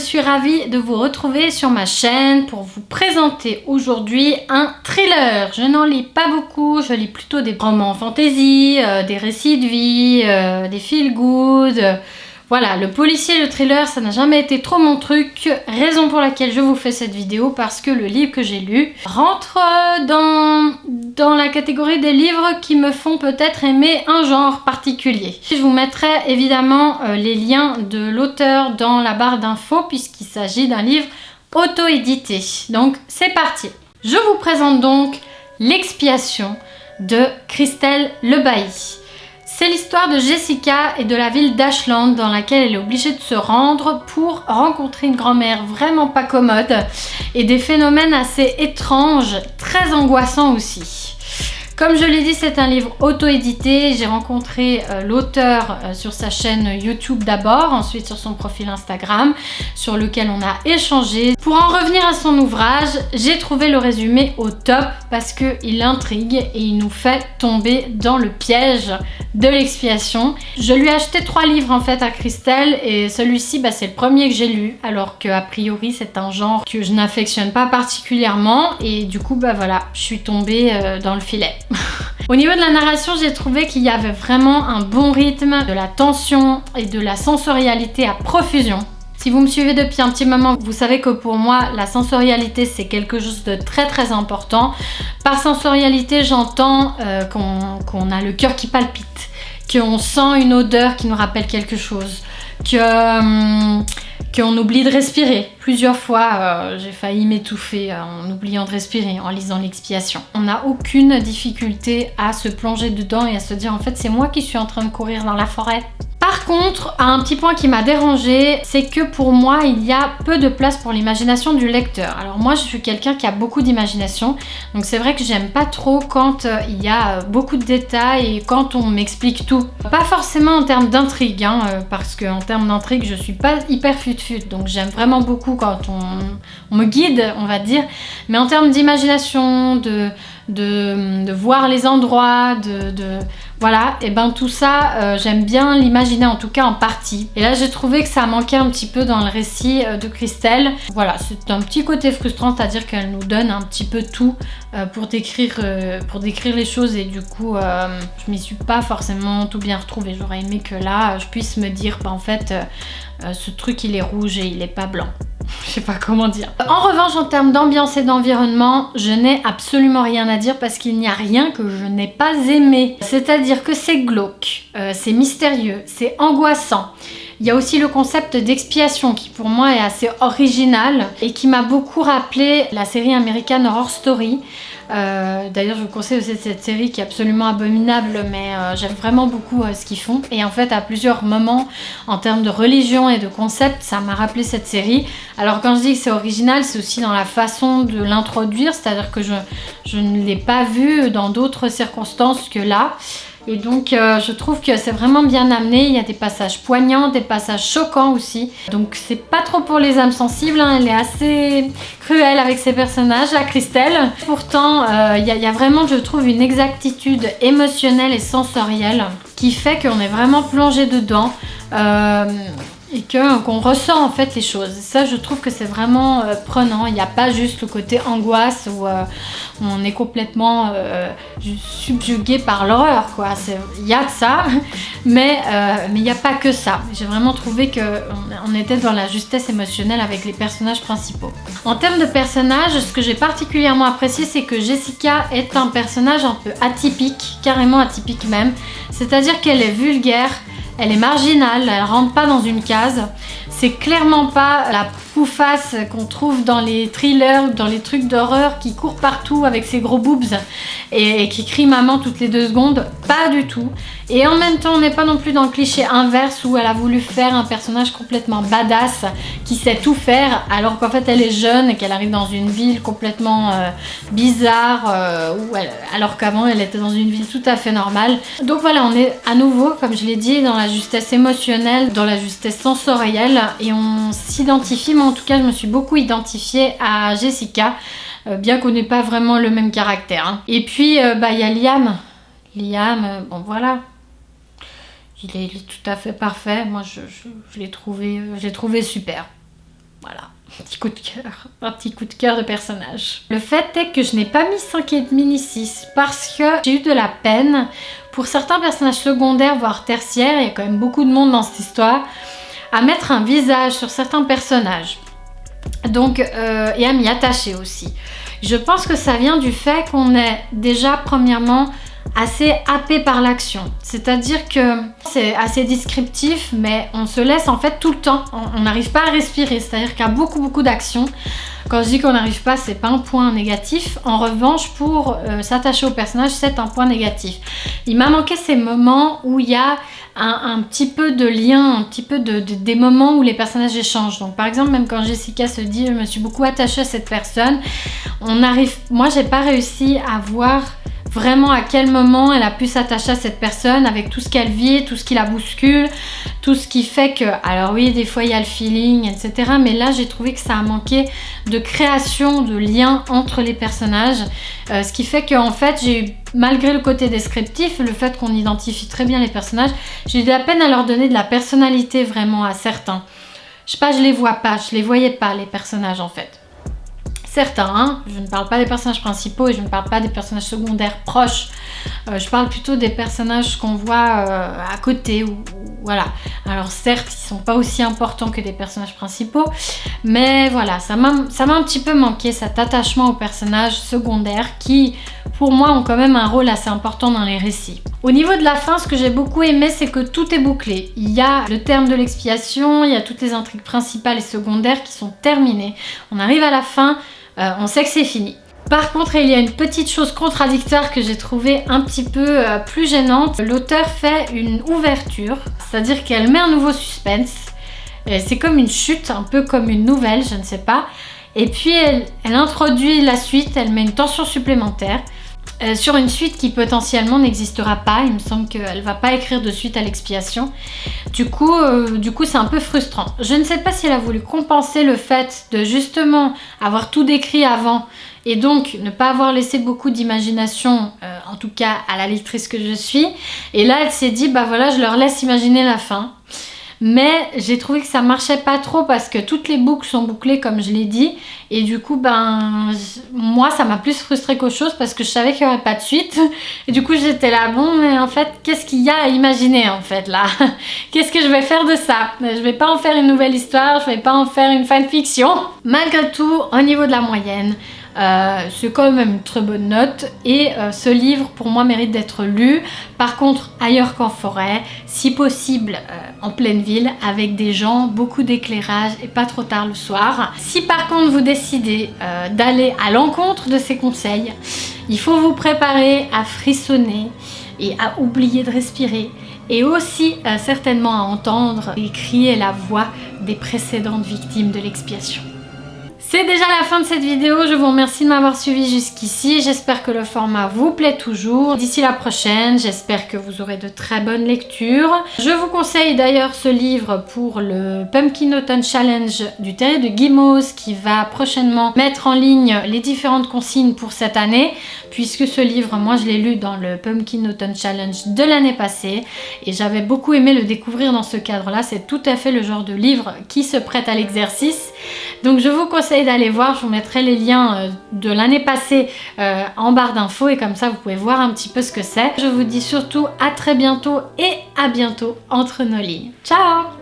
suis ravie de vous retrouver sur ma chaîne pour vous présenter aujourd'hui un thriller. Je n'en lis pas beaucoup, je lis plutôt des romans fantasy, des récits de vie, des feel good. Voilà, le policier et le thriller, ça n'a jamais été trop mon truc, raison pour laquelle je vous fais cette vidéo, parce que le livre que j'ai lu rentre dans la catégorie des livres qui me font peut-être aimer un genre particulier. Je vous mettrai évidemment les liens de l'auteur dans la barre d'infos, puisqu'il s'agit d'un livre auto-édité. Donc c'est parti. Je vous présente donc L'expiation de Christelle Lebailly. C'est l'histoire de Jessica et de la ville d'Ashland dans laquelle elle est obligée de se rendre pour rencontrer une grand-mère vraiment pas commode et des phénomènes assez étranges, très angoissants aussi. Comme je l'ai dit, c'est un livre auto-édité. J'ai rencontré l'auteur sur sa chaîne YouTube d'abord, ensuite sur son profil Instagram, sur lequel on a échangé. Pour en revenir à son ouvrage, j'ai trouvé le résumé au top parce qu'il intrigue et il nous fait tomber dans le piège de l'expiation. Je lui ai acheté 3 livres en fait à Christelle et celui-ci, c'est le premier que j'ai lu, alors qu'a priori c'est un genre que je n'affectionne pas particulièrement et du coup voilà, je suis tombée dans le filet. Au niveau de la narration, j'ai trouvé qu'il y avait vraiment un bon rythme, de la tension et de la sensorialité à profusion. Si vous me suivez depuis un petit moment, vous savez que pour moi, la sensorialité, c'est quelque chose de très très important. Par sensorialité, j'entends qu'on a le cœur qui palpite, qu'on sent une odeur qui nous rappelle quelque chose, qu'on oublie de respirer. Plusieurs fois, j'ai failli m'étouffer en oubliant de respirer, en lisant L'expiation. On n'a aucune difficulté à se plonger dedans et à se dire en fait c'est moi qui suis en train de courir dans la forêt. Par contre, un petit point qui m'a dérangée, c'est que pour moi, il y a peu de place pour l'imagination du lecteur. Alors moi, je suis quelqu'un qui a beaucoup d'imagination, donc c'est vrai que j'aime pas trop quand il y a beaucoup de détails et quand on m'explique tout. Pas forcément en termes d'intrigue, parce qu'en termes d'intrigue, je suis pas hyper fut-fut, donc j'aime vraiment beaucoup quand on me guide, on va dire. Mais en termes d'imagination, de voir les endroits, voilà, et tout ça, j'aime bien l'imaginer en tout cas en partie. Et là j'ai trouvé que ça manquait un petit peu dans le récit de Christelle. Voilà, c'est un petit côté frustrant, c'est-à-dire qu'elle nous donne un petit peu tout pour décrire les choses et du coup je m'y suis pas forcément tout bien retrouvée. J'aurais aimé que là je puisse me dire en fait ce truc il est rouge et il est pas blanc. Je sais pas comment dire. En revanche, en termes d'ambiance et d'environnement, je n'ai absolument rien à dire parce qu'il n'y a rien que je n'ai pas aimé. C'est-à-dire que c'est glauque, c'est mystérieux, c'est angoissant. Il y a aussi le concept d'expiation qui pour moi est assez original et qui m'a beaucoup rappelé la série American Horror Story. D'ailleurs je vous conseille aussi cette série qui est absolument abominable mais j'aime vraiment beaucoup ce qu'ils font et en fait à plusieurs moments en termes de religion et de concept ça m'a rappelé cette série. Alors quand je dis que c'est original, c'est aussi dans la façon de l'introduire, c'est à dire que je ne l'ai pas vu dans d'autres circonstances que là. Et donc je trouve que c'est vraiment bien amené, il y a des passages poignants, des passages choquants aussi. Donc c'est pas trop pour les âmes sensibles, elle est assez cruelle avec ses personnages, la Christelle. Pourtant il y a vraiment, je trouve, une exactitude émotionnelle et sensorielle qui fait qu'on est vraiment plongé dedans. Et qu'on ressent en fait les choses. Ça, je trouve que c'est vraiment prenant. Il n'y a pas juste le côté angoisse où on est complètement subjugué par l'horreur, quoi. Il y a de ça, mais il n'y a pas que ça. J'ai vraiment trouvé qu'on était dans la justesse émotionnelle avec les personnages principaux. En termes de personnages, ce que j'ai particulièrement apprécié, c'est que Jessica est un personnage un peu atypique, carrément atypique même. C'est-à-dire qu'elle est vulgaire, elle est marginale, elle rentre pas dans une case. C'est clairement pas la poufasse qu'on trouve dans les thrillers, dans les trucs d'horreur qui court partout avec ses gros boobs et qui crie maman toutes les 2 secondes. Pas du tout. Et en même temps, on n'est pas non plus dans le cliché inverse où elle a voulu faire un personnage complètement badass qui sait tout faire alors qu'en fait elle est jeune et qu'elle arrive dans une ville complètement bizarre alors qu'avant elle était dans une ville tout à fait normale. Donc voilà, on est à nouveau, comme je l'ai dit, dans la justesse émotionnelle, dans la justesse sensorielle et on s'identifie, moi en tout cas je me suis beaucoup identifiée à Jessica, bien qu'on n'ait pas vraiment le même caractère. Et puis il y a Liam. Bon voilà, il est tout à fait parfait. Moi je l'ai trouvé super. Voilà, un petit coup de cœur de personnage. Le fait est que je n'ai pas mis 5,5 ni 6 parce que j'ai eu de la peine pour certains personnages secondaires, voire tertiaires, il y a quand même beaucoup de monde dans cette histoire, à mettre un visage sur certains personnages. Donc, et à m'y attacher aussi. Je pense que ça vient du fait qu'on est déjà, premièrement, assez happé par l'action. C'est-à-dire que c'est assez descriptif, mais on se laisse en fait tout le temps. On n'arrive pas à respirer. C'est-à-dire qu'il y a beaucoup d'actions. Quand je dis qu'on n'arrive pas, c'est pas un point négatif. En revanche, pour s'attacher au personnage, c'est un point négatif. Il m'a manqué ces moments où il y a un petit peu de lien, un petit peu des moments où les personnages échangent. Donc par exemple, même quand Jessica se dit « je me suis beaucoup attachée à cette personne », moi j'ai pas réussi à voir vraiment à quel moment elle a pu s'attacher à cette personne avec tout ce qu'elle vit, tout ce qui la bouscule, tout ce qui fait que, alors oui, des fois il y a le feeling, etc. Mais là, j'ai trouvé que ça a manqué de création, de lien entre les personnages. Ce qui fait qu'en fait, j'ai eu, malgré le côté descriptif, le fait qu'on identifie très bien les personnages, j'ai eu de la peine à leur donner de la personnalité vraiment à certains. Je sais pas, je les vois pas, je les voyais pas, les personnages en fait. Certains, hein, je ne parle pas des personnages principaux et je ne parle pas des personnages secondaires proches. Je parle plutôt des personnages qu'on voit à côté. Voilà. Alors certes, ils sont pas aussi importants que des personnages principaux, mais voilà, ça m'a un petit peu manqué cet attachement aux personnages secondaires qui, pour moi, ont quand même un rôle assez important dans les récits. Au niveau de la fin, ce que j'ai beaucoup aimé, c'est que tout est bouclé. Il y a le terme de l'expiation, il y a toutes les intrigues principales et secondaires qui sont terminées. On arrive à la fin. On sait que c'est fini. Par contre, il y a une petite chose contradictoire que j'ai trouvée un petit peu plus gênante. L'auteur fait une ouverture, c'est-à-dire qu'elle met un nouveau suspense. C'est comme une chute, un peu comme une nouvelle, je ne sais pas. Et puis elle introduit la suite, elle met une tension supplémentaire sur une suite qui potentiellement n'existera pas. Il me semble qu'elle va pas écrire de suite à l'expiation. Du coup, c'est un peu frustrant. Je ne sais pas si elle a voulu compenser le fait de justement avoir tout décrit avant et donc ne pas avoir laissé beaucoup d'imagination, en tout cas à la lectrice que je suis. Et là, elle s'est dit, bah voilà, je leur laisse imaginer la fin. Mais j'ai trouvé que ça marchait pas trop parce que toutes les boucles sont bouclées comme je l'ai dit. Et du coup, moi ça m'a plus frustrée qu'autre chose parce que je savais qu'il n'y aurait pas de suite. Et du coup j'étais là, bon mais en fait qu'est-ce qu'il y a à imaginer en fait là? Qu'est-ce que je vais faire de ça? Je vais pas en faire une nouvelle histoire, je vais pas en faire une fanfiction. Malgré tout, au niveau de la moyenne, c'est quand même une très bonne note et ce livre pour moi mérite d'être lu. Par contre, ailleurs qu'en forêt, si possible en pleine ville avec des gens, beaucoup d'éclairage et pas trop tard le soir. Si par contre vous décidez d'aller à l'encontre de ces conseils, il faut vous préparer à frissonner et à oublier de respirer et aussi certainement à entendre et crier la voix des précédentes victimes de l'expiation. C'est déjà la fin de cette vidéo, je vous remercie de m'avoir suivi jusqu'ici, j'espère que le format vous plaît toujours. D'ici la prochaine, j'espère que vous aurez de très bonnes lectures. Je vous conseille d'ailleurs ce livre pour le Pumpkin Autumn Challenge du Terrier de Guimauze qui va prochainement mettre en ligne les différentes consignes pour cette année, puisque ce livre, moi je l'ai lu dans le Pumpkin Autumn Challenge de l'année passée et j'avais beaucoup aimé le découvrir dans ce cadre-là. C'est tout à fait le genre de livre qui se prête à l'exercice. Donc je vous conseille d'aller voir, je vous mettrai les liens de l'année passée en barre d'infos et comme ça vous pouvez voir un petit peu ce que c'est. Je vous dis surtout à très bientôt et à bientôt entre nos lignes. Ciao!